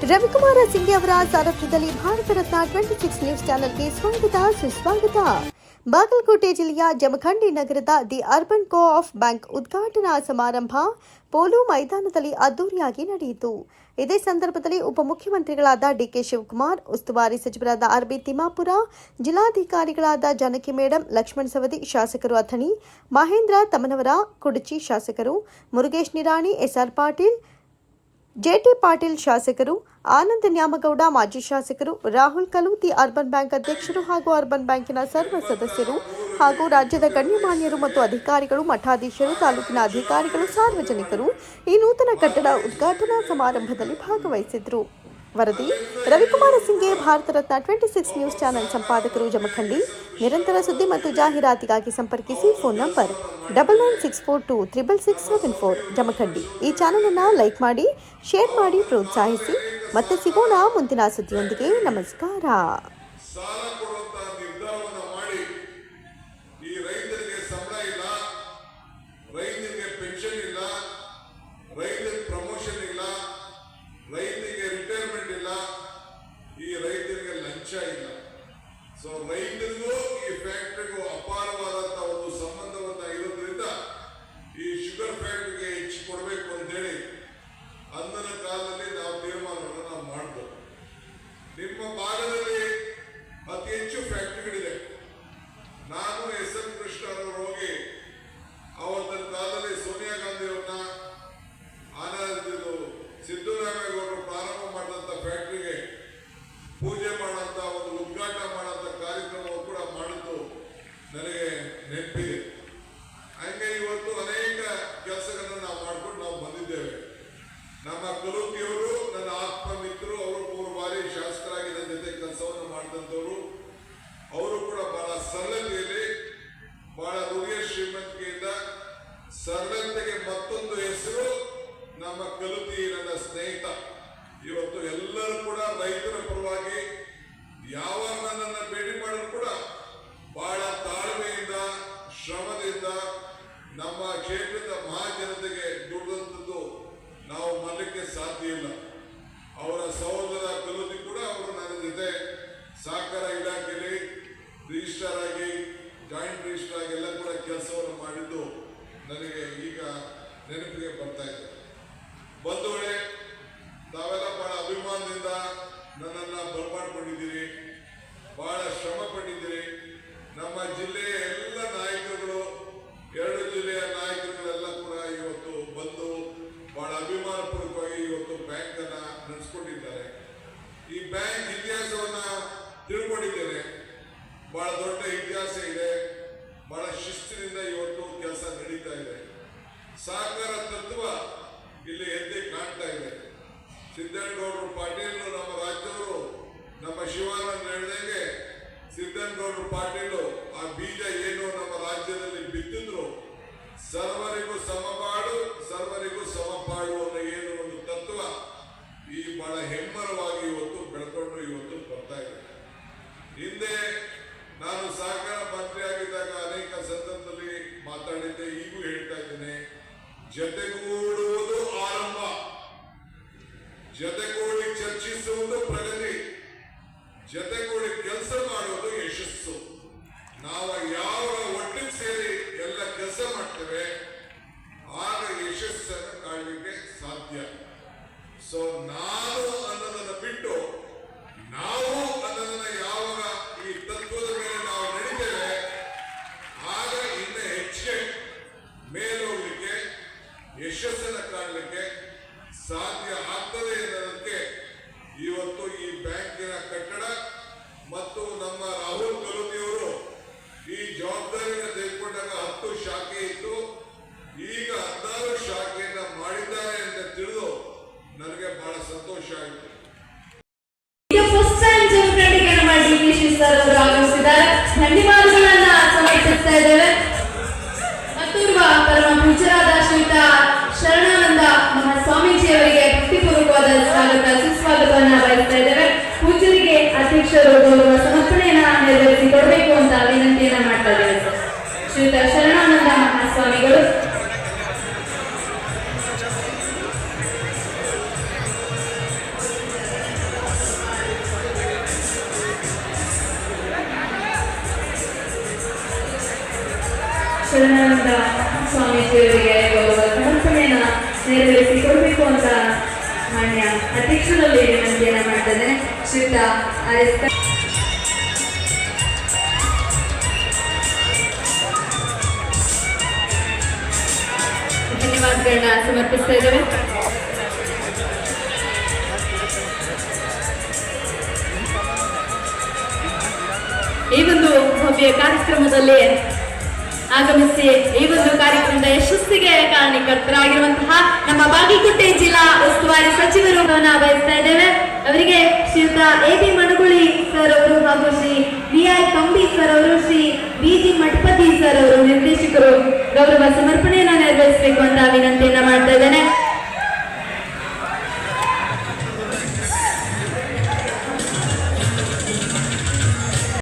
ರವಿಕುಮಾರ ಸಿಂಗ್ ಅವರ ಸಾರಥ್ಯದಲ್ಲಿ ಭಾರತ ರತ್ನ 26 ನ್ಯೂಸ್ ಚಾನೆಲ್ಗೆ ಸ್ವಾಗತ ಸುಸ್ವಾಗತ. ಬಾಗಲಕೋಟೆ ಜಿಲ್ಲೆಯ ಜಮಖಂಡಿ ನಗರದ ದಿ ಅರ್ಬನ್ ಕೋ-ಆಪ್ ಬ್ಯಾಂಕ್ ಉದ್ಘಾಟನಾ ಸಮಾರಂಭ ಪೋಲೋ ಮೈದಾನದಲ್ಲಿ ಅದ್ದೂರಿಯಾಗಿ ನಡೆಯಿತು. ಇದೇ ಸಂದರ್ಭದಲ್ಲಿ ಉಪಮುಖ್ಯಮಂತ್ರಿಗಳಾದ ಡಿಕೆ ಶಿವಕುಮಾರ್, ಉಸ್ತುವಾರಿ ಸಚಿವರಾದ ಆರ್.ಬಿ. ತಿಮ್ಮಾಪುರ, ಜಿಲ್ಲಾಧಿಕಾರಿಗಳಾದ ಜಾನಕಿ ಮೇಡಂ, ಲಕ್ಷ್ಮಣ ಸವದಿ, ಶಾಸಕರು ಅಥಣಿ, ಮಹೇಂದ್ರ ತಮ್ಮನವರ, ಕುಡಚಿ ಶಾಸಕರು, ಮುರುಗೇಶ್ ನಿರಾಣಿ, ಎಸ್ಆರ್ ಪಾಟೀಲ್, ಜೆಟಿ ಪಾಟೀಲ್ ಶಾಸಕರು, ಆನಂದ ನ್ಯಾಮಗೌಡ ಮಾಜಿ ಶಾಸಕರು, ರಾಹುಲ್ ಕಲೂತಿ ಅರ್ಬನ್ ಬ್ಯಾಂಕ್ ಅಧ್ಯಕ್ಷರು ಹಾಗೂ ಅರ್ಬನ್ ಬ್ಯಾಂಕಿನ ಸರ್ವ ಸದಸ್ಯರು ಹಾಗೂ ರಾಜ್ಯದ ಗಣ್ಯಮಾನ್ಯರು ಮತ್ತು ಅಧಿಕಾರಿಗಳು, ಮಠಾಧೀಶರು, ತಾಲೂಕಿನ ಅಧಿಕಾರಿಗಳು, ಸಾರ್ವಜನಿಕರು ಈ ನೂತನ ಕಟ್ಟಡ ಉದ್ಘಾಟನಾ ಸಮಾರಂಭದಲ್ಲಿ ಭಾಗವಹಿಸಿದ್ರು. ವರದಿ ರವಿಕುಮಾರ ಸಿಂಗ್ಗೆ, ಭಾರತ ರತ್ನ 26 ನ್ಯೂಸ್ ಚಾನೆಲ್ ಸಂಪಾದಕರು, ಜಮಖಂಡಿ. ನಿರಂತರ ಸುದ್ದಿ ಮತ್ತು ಜಾಹೀರಾತಿಗಾಗಿ ಸಂಪರ್ಕಿಸಿ. Phone number 9964266674 Jamkhandi. ಈ ಚಾನೆಲ್ ಅನ್ನು ಲೈಕ್ ಮಾಡಿ, ಶೇರ್ ಮಾಡಿ, ಪ್ರೋತ್ಸಾಹಿಸಿ. ಮತ್ತೆ ಸಿಗೋಣ ಮುಂದಿನ ಸುದ್ದಿಯೊಂದಿಗೆ. ನಮಸ್ಕಾರ. ಸೊ ರೈತರಿಗೂ ಈ ಫ್ಯಾಕ್ಟರಿಗೂ ಅಪಾರವಾದಂತಹ ಒಂದು ಸಂಬಂಧವನ್ನ ಇರೋದ್ರಿಂದ ಈ ಶುಗರ್ ಫ್ಯಾಕ್ಟರಿಗೆ ಹೆಚ್ಚು ಕೊಡಬೇಕು ಅಂತೇಳಿ ಅಂದಿನ ಕಾಲದಲ್ಲಿ ನಾವು ತೀರ್ಮಾನವನ್ನು ನಾವು ಮಾಡ್ಬೋದು. ನಿಮ್ಮ ಭಾಗದಲ್ಲಿ ಅತಿ ಹೆಚ್ಚು ಫ್ಯಾಕ್ಟರಿಗಳಿದೆ. ನಾನು ಎಸ್.ಎಂ. ಕೃಷ್ಣ ಅವರು ಹೋಗಿ ಅವತ್ತಿನ ಕಾಲದಲ್ಲಿ ಸೋನಿಯಾ ಗಾಂಧಿ ಅವ್ರನ್ನ ಸಿದ್ದರಾಮೇಗೌಡರು ಪ್ರಾರಂಭ ಮಾಡಿದಂಥ ಫ್ಯಾಕ್ಟರಿಗೆ ಪೂಜೆ ಮಾಡುವಂತ ಒಂದು ಉದ್ಘಾಟನೆ ಮಾಡುವಂತ ಕಾರ್ಯಕ್ರಮವು ಕೂಡ ಮಾಡಿದ್ದು ನನಗೆ ನೆನಪಿದೆ. ಹಂಗೆ ಇವತ್ತು ಅನೇಕ ಕೆಲಸಗಳನ್ನು ನಾವು ಮಾಡ್ಕೊಂಡು ನಾವು ಬಂದಿದ್ದೇವೆ. ನಮ್ಮ ಕಲೂತಿಯವರು ನನ್ನ ಆತ್ಮ ಮಿತ್ರರು, ಅವರು 3 ಬಾರಿ ಶಾಸಕರಾಗಿ ನನ್ನ ಜೊತೆ ಕೆಲಸವನ್ನು ಮಾಡಿದಂಥವರು. ಅವರು ಕೂಡ ಬಹಳ ಸರಳತೆಯಲ್ಲಿ, ಬಹಳ ಹೃದಯ ಶ್ರೀಮಂತಿಕೆಯಿಂದ, ಸರಳತೆಗೆ ಮತ್ತೊಂದು ಹೆಸರು ನಮ್ಮ ಕಲೂತಿ, ನನ್ನ ಸ್ನೇಹಿತ. ಇವತ್ತು ಎಲ್ಲರೂ ಕೂಡ ರೈತರ ಪರವಾಗಿ ಯಾವಾಗ ನನ್ನನ್ನು ಭೇಟಿ ಮಾಡಿದ್ರು ಕೂಡ ಬಹಳ ತಾಳ್ಮೆಯಿಂದ, ಶ್ರಮದಿಂದ ನಮ್ಮ ಕ್ಷೇತ್ರದ ಮಹಾಜನತೆಗೆ ದುಡಿದಂಥದ್ದು ನಾವು ಮರಲಿಕ್ಕೆ ಸಾಧ್ಯ ಇಲ್ಲ. ಅವರ ಸಹೋದರ ಕಲೂತಿ ಕೂಡ ಅವರು ನನ್ನ ಜೊತೆ ಸಹಕಾರ ಇಲಾಖೆಯಲ್ಲಿ ರಿಜಿಸ್ಟ್ರಾರ್ ಆಗಿ, ಜಾಯಿಂಟ್ ರಿಜಿಸ್ಟ್ರಾರ್ ಆಗಿ ಎಲ್ಲ ಕೂಡ ಕೆಲಸವನ್ನು ಮಾಡಿದ್ದು ನನಗೆ ಈಗ ನೆನಪಿಗೆ ಬರ್ತಾ ಇದೆ. ಬಂಧುಗಳೇ, ತಾವೆಲ್ಲ ಬಹಳ ಅಭಿಮಾನದಿಂದ ನನ್ನನ್ನು ಬರಮಾಡಿಕೊಂಡಿದ್ದೀರಿ, ಬಹಳ ಶ್ರಮ ಪಟ್ಟಿದ್ದೀರಿ. ನಮ್ಮ ಜಿಲ್ಲೆಯ ಎಲ್ಲ ನಾಯಕರುಗಳು, 2 ಜಿಲ್ಲೆಯ ನಾಯಕರುಗಳೆಲ್ಲ ಕೂಡ ಇವತ್ತು ಬಂದು ಬಹಳ ಅಭಿಮಾನಪೂರ್ವಕವಾಗಿ ಇವತ್ತು ಬ್ಯಾಂಕ್ ಅನ್ನ ನಡೆಸ್ಕೊಂಡಿದ್ದಾರೆ. ಈ ಬ್ಯಾಂಕ್ ಇತಿಹಾಸವನ್ನ ತಿಳ್ಕೊಂಡಿದ್ದೇನೆ. ಬಹಳ ದೊಡ್ಡ ಇತಿಹಾಸ ಇದೆ. ಬಹಳ ಶಿಸ್ತಿನಿಂದ ಇವತ್ತು ಕೆಲಸ ನಡೀತಾ ಇದೆ. ಸಹಕಾರ ತತ್ವ ಇಲ್ಲಿ ಎದ್ದೇ ಕಾಣ್ತಾ ಇದೆ. ಸಿದ್ದನಗೌಡರು ಪಾಟೀಲ್ ನಮ್ಮ ರಾಜ್ಯವರು, ನಮ್ಮ ಶಿವಾನಂದ ಹೇಳಿದಂಗೆ ಸಿದ್ದನಗೌಡರು ಪಾಟೀಲು ಆ ಬೀಜ ಏನು ನಮ್ಮ ರಾಜ್ಯದಲ್ಲಿ ಬಿತ್ತಿದ್ರು, ಸರ್ವರಿಗೂ ಸಮಪಾಡು, ಸರ್ವರಿಗೂ ಸಮಪಾಡು ಅನ್ನೋ ಏನು ಒಂದು ತತ್ವ ಈ ಬಹಳ ಹೆಮ್ಮರವಾಗಿ ಇವತ್ತು ಬೆಳ್ಕೊಂಡು ಇವತ್ತು ಬರ್ತಾ ಇದೆ. ಹಿಂದೆ ನಾನು ಸಹಕಾರ ಮಂತ್ರಿ ಆಗಿದ್ದಾಗ ಅನೇಕ ಸಂದರ್ಭದಲ್ಲಿ ಮಾತಾಡಿದ್ದೆ, ಈಗೂ ಹೇಳ್ತಾ ಇದ್ದೇನೆ. ಜತೆಗೂಡುವುದು ಆರಂಭ, ಜತೆಗೂಡಿ ಚರ್ಚಿಸುವುದು ಪ್ರಗತಿ, ಜತೆಗೂಡಿ ಕೆಲಸ ಮಾಡುವುದು ಯಶಸ್ಸು. ನಾವು ಯಾವ ಒಟ್ಟಿಗೆ ಸೇರಿ ಎಲ್ಲ ಕೆಲಸ ಮಾಡ್ತೇವೆ, ಆಗ ಯಶಸ್ಸನ್ನು ಕಾಣಲಿಕ್ಕೆ ಸಾಧ್ಯ. ಸೊ ನಾನು ಅನ್ನೋದನ್ನು ಬಿಟ್ಟು ನಾವು ಅನ್ನೋದನ್ನ ಯಾವಾಗ ಈ ತತ್ವದ ಮೇಲೆ ನಾವು ನಡೀತೇವೆ, ಆಗ ಇನ್ನು ಹೆಚ್ಚಿಗೆ ಮೇಲೋಗ್ಲಿಕ್ಕೆ, ಯಶಸ್ಸನ್ನು ಕಾಣಲಿಕ್ಕೆ ಸಾಧ್ಯ ಆಗ್ತದೆ ಎನ್ನುವುದಕ್ಕೆ ಇವತ್ತು ಈ ಬ್ಯಾಂಕಿನ ಕಟ್ಟಡ ಮತ್ತು ನಮ್ಮ ರಾಹುಲ್ ಕಲೂತಿಯವರು ಈ ಜವಾಬ್ದಾರಿಯನ್ನು ತೆಗೆದುಕೊಂಡಾಗ 10 ಶಾಖೆ ಇತ್ತು, ಈಗ 16 ಶಾಖೆಯನ್ನ ಮಾಡಿದ್ದಾರೆ ಅಂತ ತಿಳಿದು ನನಗೆ ಬಹಳ ಸಂತೋಷ ಆಯಿತು. ಧನ್ಯವಾದಗಳನ್ನ ಸಮರ್ಪಿಸ್ತಾ ಇದ್ದೇವೆ. ಮತ್ತೋರ್ವ ಪರಮ ಪೂಜ್ಯರಾದ ಶ್ರೀಯುತ ಶರಣಾನಂದ ಮಹಾಸ್ವಾಮೀಜಿಯವರಿಗೆ ಭಕ್ತಿಪೂರ್ವಕವಾದ ಸ್ವಾಗತ ಸುಸ್ವಾಗತವನ್ನು ಬಯಸ್ತಾ ಇದ್ದೇವೆ. ಪೂಜ್ಯರಿಗೆ ಅಧ್ಯಕ್ಷರು ಗೌರವ ಸಮರ್ಪಣೆಯನ್ನ ನೆರವೇರಿಸಿಕೊಡ್ಬೇಕು ಅಂತ ವಿನಂತಿಯನ್ನ ಮಾಡ್ತಾ ಇದ್ದೇವೆ. ಶ್ರೀಯುತ ಶರಣಾನಂದ ಮಹಾಸ್ವಾಮಿಗಳು. ಶರಣಾನಂದ ಸ್ವಾಮೀಜಿಯವರಿಗೆ ಗೌರವ ಸಮರ್ಪಣೆಯನ್ನ ನೆರವೇರಿಸಿಕೊಡ್ಬೇಕು ಅಂತ ಮಾನ್ಯ ಅಧ್ಯಕ್ಷರಲ್ಲಿ ವಿನಂತಿಯನ್ನ ಮಾಡ್ತೇನೆ. ಶ್ರೀಯುತ RS ಧನ್ಯವಾದಗಳನ್ನ ಸಮರ್ಪಿಸ್ತಾ ಇದ್ದೇವೆ. ಈ ಒಂದು ಭವ್ಯ ಕಾರ್ಯಕ್ರಮದಲ್ಲಿ ಆಗಮಿಸಿ ಈ ಒಂದು ಕಾರ್ಯಕ್ರಮದ ಯಶಸ್ಸಿಗೆ ಕಾರಣೀಕರ್ತರಾಗಿರುವಂತಹ ನಮ್ಮ ಬಾಗಲಕೋಟೆ ಜಿಲ್ಲಾ ಉಸ್ತುವಾರಿ ಸಚಿವರು ವಹಿಸ್ತಾ ಇದ್ದೇವೆ. ಅವರಿಗೆ ಶ್ರೀಯುತ AB ಮಣಗುಳಿ ಸರ್ ಅವರು ಹಾಗೂ ಶ್ರೀ BI ಕಂಬಿ ಸರ್ ಅವರು, ಶ್ರೀ BG ಮಠಪತಿ ಸರ್ ಅವರು ನಿರ್ದೇಶಕರು ಗೌರವ ಸಮರ್ಪಣೆಯನ್ನ ನೆರವೇರಿಸಬೇಕು ಅಂತ ವಿನಂತಿಯನ್ನ ಮಾಡ್ತಾ ಇದ್ದೇನೆ.